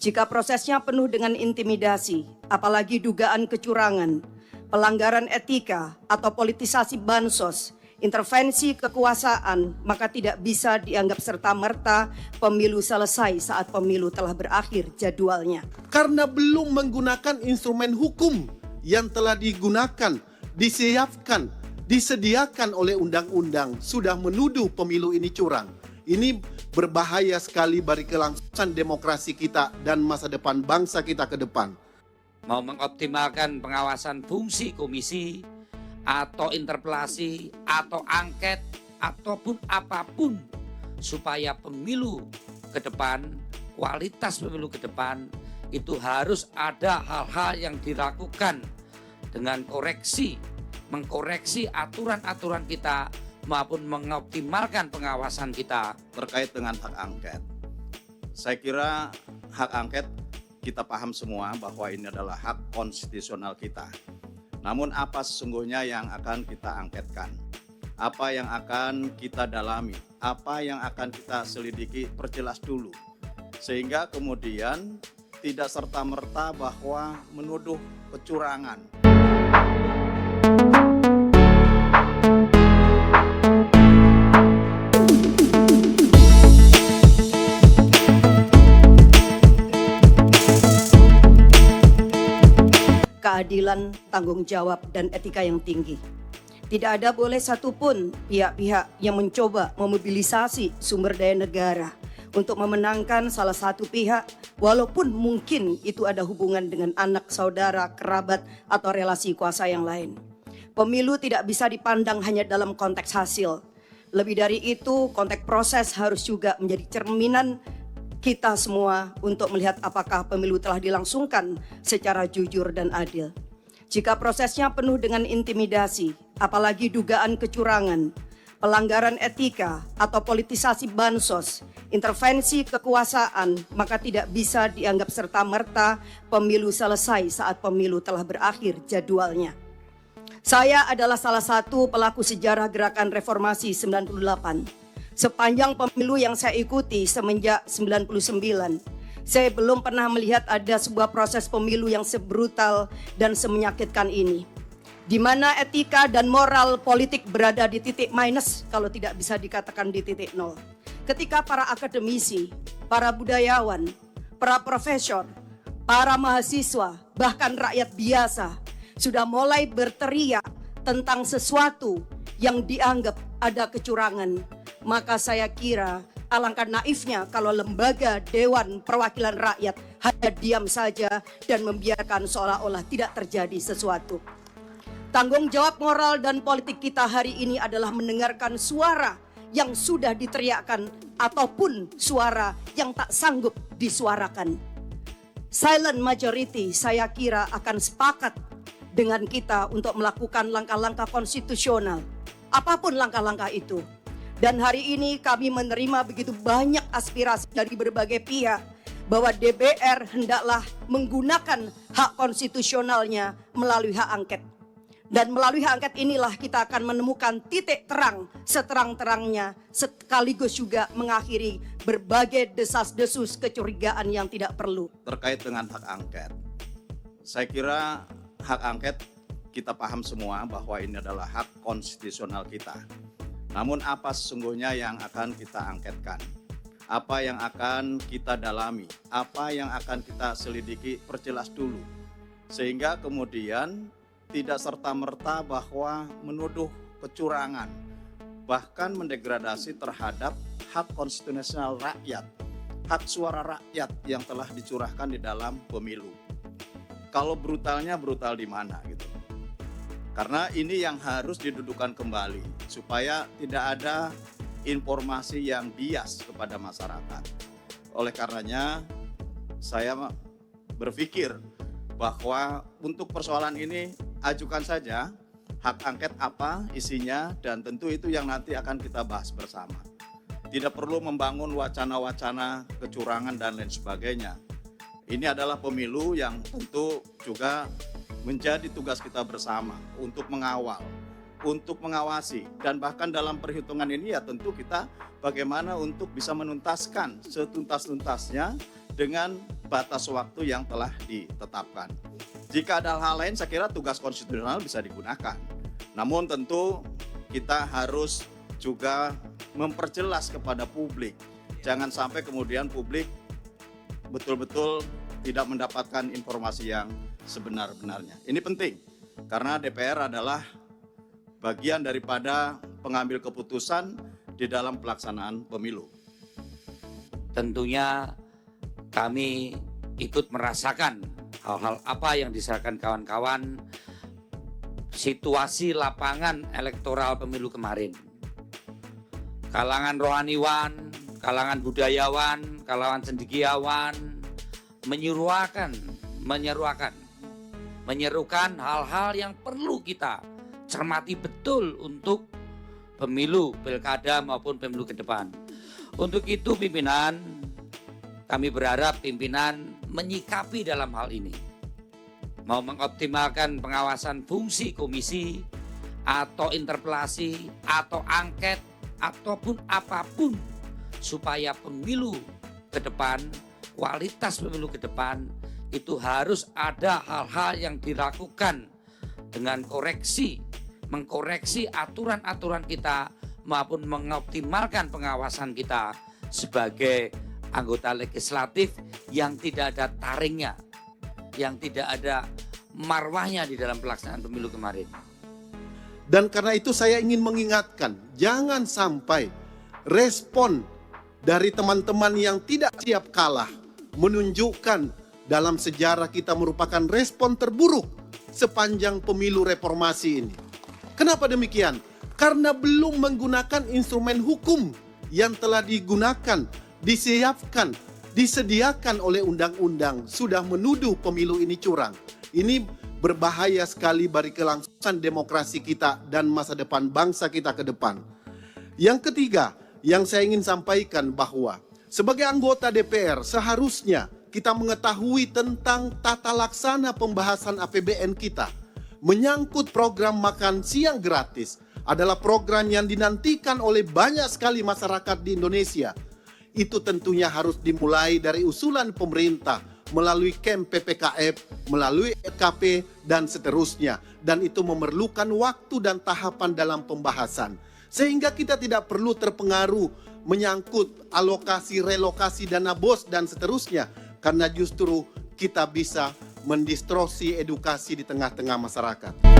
Jika prosesnya penuh dengan intimidasi, apalagi dugaan kecurangan, pelanggaran etika atau politisasi bansos, intervensi kekuasaan, maka tidak bisa dianggap serta-merta pemilu selesai saat pemilu telah berakhir jadwalnya. Karena belum menggunakan instrumen hukum yang telah digunakan, disiapkan, disediakan oleh undang-undang, sudah menuduh pemilu ini curang. Ini berbahaya sekali bagi kelangsungan demokrasi kita dan masa depan bangsa kita ke depan. Mau mengoptimalkan pengawasan fungsi komisi atau interpelasi atau angket ataupun apapun supaya pemilu ke depan, kualitas pemilu ke depan itu harus ada hal-hal yang dilakukan dengan mengkoreksi aturan-aturan kita maupun mengoptimalkan pengawasan kita. Terkait dengan hak angket, saya kira hak angket kita paham semua bahwa ini adalah hak konstitusional kita. Namun apa sesungguhnya yang akan kita angketkan? Apa yang akan kita dalami? Apa yang akan kita selidiki? Perjelas dulu. Sehingga kemudian tidak serta-merta bahwa menuduh kecurangan. Keadilan, tanggung jawab, dan etika yang tinggi. Tidak ada boleh satupun pihak-pihak yang mencoba memobilisasi sumber daya negara untuk memenangkan salah satu pihak, walaupun mungkin itu ada hubungan dengan anak, saudara, kerabat, atau relasi kuasa yang lain. Pemilu tidak bisa dipandang hanya dalam konteks hasil. Lebih dari itu, konteks proses harus juga menjadi cerminan kita semua untuk melihat apakah pemilu telah dilangsungkan secara jujur dan adil. Jika prosesnya penuh dengan intimidasi, apalagi dugaan kecurangan, pelanggaran etika atau politisasi bansos, intervensi kekuasaan, maka tidak bisa dianggap serta-merta pemilu selesai saat pemilu telah berakhir jadwalnya. Saya adalah salah satu pelaku sejarah Gerakan Reformasi 98. Sepanjang pemilu yang saya ikuti semenjak 99, saya belum pernah melihat ada sebuah proses pemilu yang sebrutal dan semenyakitkan ini, di mana etika dan moral politik berada di titik minus, kalau tidak bisa dikatakan di titik nol. Ketika para akademisi, para budayawan, para profesor, para mahasiswa, bahkan rakyat biasa sudah mulai berteriak tentang sesuatu yang dianggap ada kecurangan, maka saya kira alangkah naifnya kalau lembaga Dewan Perwakilan Rakyat hanya diam saja dan membiarkan seolah-olah tidak terjadi sesuatu. Tanggung jawab moral dan politik kita hari ini adalah mendengarkan suara yang sudah diteriakkan ataupun suara yang tak sanggup disuarakan. Silent majority saya kira akan sepakat dengan kita untuk melakukan langkah-langkah konstitusional, apapun langkah-langkah itu. Dan hari ini kami menerima begitu banyak aspirasi dari berbagai pihak bahwa DPR hendaklah menggunakan hak konstitusionalnya melalui hak angket. Dan melalui hak angket inilah kita akan menemukan titik terang seterang-terangnya, sekaligus juga mengakhiri berbagai desas-desus kecurigaan yang tidak perlu. Terkait dengan hak angket, saya kira hak angket kita paham semua bahwa ini adalah hak konstitusional kita. Namun apa sesungguhnya yang akan kita angketkan? Apa yang akan kita dalami? Apa yang akan kita selidiki? Perjelas dulu. Sehingga kemudian tidak serta-merta bahwa menuduh kecurangan, bahkan mendegradasi terhadap hak konstitusional rakyat, hak suara rakyat yang telah dicurahkan di dalam pemilu. Kalau brutalnya brutal di mana gitu? Karena ini yang harus didudukan kembali supaya tidak ada informasi yang bias kepada masyarakat. Oleh karenanya saya berpikir bahwa untuk persoalan ini ajukan saja hak angket apa isinya, dan tentu itu yang nanti akan kita bahas bersama. Tidak perlu membangun wacana-wacana kecurangan dan lain sebagainya. Ini adalah pemilu yang tentu juga menjadi tugas kita bersama untuk mengawal, untuk mengawasi, dan bahkan dalam perhitungan ini ya tentu kita bagaimana untuk bisa menuntaskan setuntas-tuntasnya dengan batas waktu yang telah ditetapkan. Jika ada hal lain, saya kira tugas konstitusional bisa digunakan. Namun tentu kita harus juga memperjelas kepada publik. Jangan sampai kemudian publik betul-betul tidak mendapatkan informasi yang sebenar-benarnya. Ini penting, karena DPR adalah bagian daripada pengambil keputusan di dalam pelaksanaan pemilu. Tentunya kami ikut merasakan hal-hal apa yang disampaikan kawan-kawan situasi lapangan elektoral pemilu kemarin. Kalangan rohaniwan, kalangan budayawan, kalangan cendekiawan menyerukan hal-hal yang perlu kita cermati betul untuk pemilu, pilkada maupun pemilu ke depan. Untuk itu pimpinan, kami berharap pimpinan menyikapi dalam hal ini. Mau mengoptimalkan pengawasan fungsi komisi atau interpelasi atau angket ataupun apapun supaya pemilu ke depan, kualitas pemilu ke depan itu harus ada hal-hal yang dilakukan dengan mengkoreksi aturan-aturan kita maupun mengoptimalkan pengawasan kita sebagai anggota legislatif yang tidak ada taringnya, yang tidak ada marwahnya di dalam pelaksanaan pemilu kemarin. Dan karena itu saya ingin mengingatkan, jangan sampai respon dari teman-teman yang tidak siap kalah menunjukkan dalam sejarah kita merupakan respon terburuk sepanjang pemilu reformasi ini. Kenapa demikian? Karena belum menggunakan instrumen hukum yang telah digunakan, disiapkan, disediakan oleh undang-undang sudah menuduh pemilu ini curang. Ini berbahaya sekali bagi kelangsungan demokrasi kita dan masa depan bangsa kita ke depan. Yang ketiga, yang saya ingin sampaikan bahwa sebagai anggota DPR seharusnya kita mengetahui tentang tata laksana pembahasan APBN kita. Menyangkut program makan siang gratis adalah program yang dinantikan oleh banyak sekali masyarakat di Indonesia. Itu tentunya harus dimulai dari usulan pemerintah melalui KEM PPKF, melalui RKP, dan seterusnya. Dan itu memerlukan waktu dan tahapan dalam pembahasan. Sehingga kita tidak perlu terpengaruh menyangkut alokasi, relokasi dana BOS dan seterusnya. Karena justru kita bisa mendistorsi edukasi di tengah-tengah masyarakat.